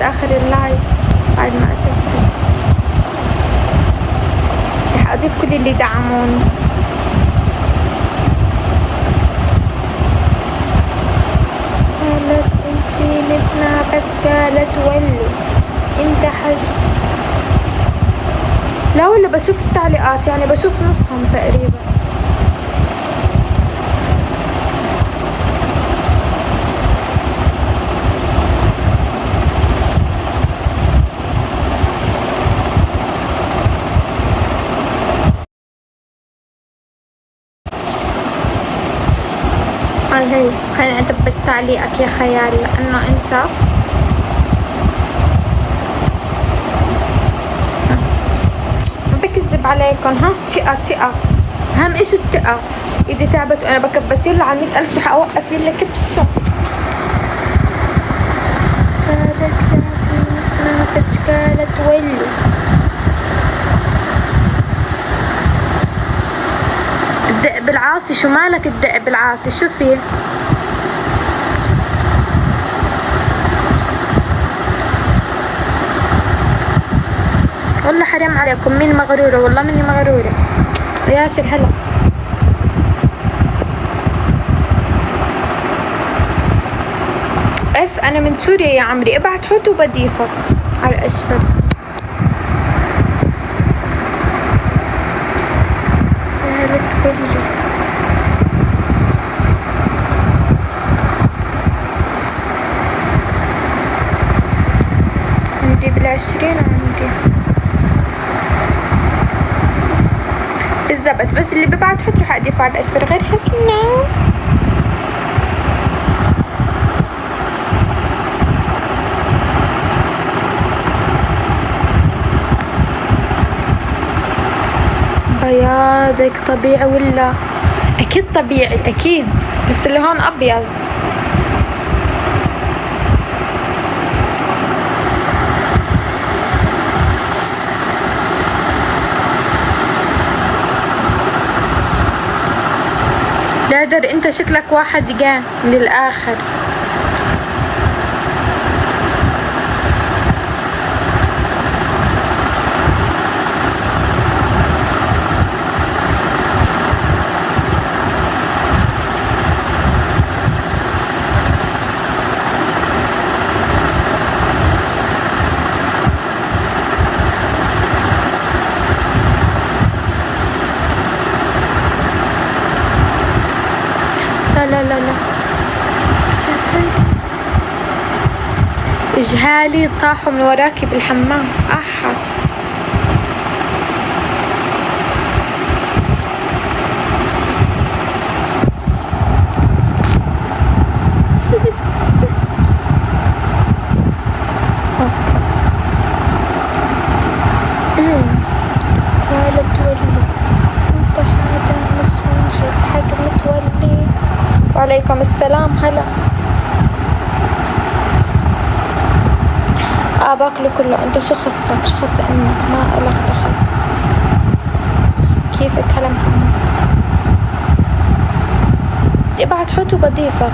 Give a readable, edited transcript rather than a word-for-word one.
بعد آخر اللايف بعد ما أسجل. رح أضيف كل اللي دعموني. قالت انتي لسنابك قالت ولي انت حج. لا ولا بشوف التعليقات، يعني بشوف نصهم تقريبا. هي خليني أثبت تعليقك يا خيال، لأنه أنت ما بكذب عليكم. ها ثقة أهم إشي الثقة. إيدي تعبت وأنا بكبس. يلا على 100,000 رح أوقف يلا كبسة. قالت لا سنابك قالت ولي. الدق بالعاصي. شو مالك الدق بالعاصي؟ شو فيه؟ والله حرام عليكم. مين مغرورة؟ والله مني مغرورة. ياسر هلا. أنا من سوريا يا عمري. ابعت حوت وبضيفك على الأسفل. قالت ولي. عندي بال20 عندي بالضبط. بس اللي ببعت حط رح أضيفه على الأسفل. غير هيك نو. بياضك طبيعي ولا؟ أكيد طبيعي أكيد، بس اللي هون أبيض. لادر انت شكلك واحد جا للآخر. لا اجهالي طاحوا من وراكي بالحمام. احا قالت ولي انت حدا نسوان حق متولي. وعليكم السلام. هلا. باكله كله. انت شو خصك؟ شو خص امك؟ ما لك دخل. كيفك؟ هلا محمد. ابعت حوت وبضيفك.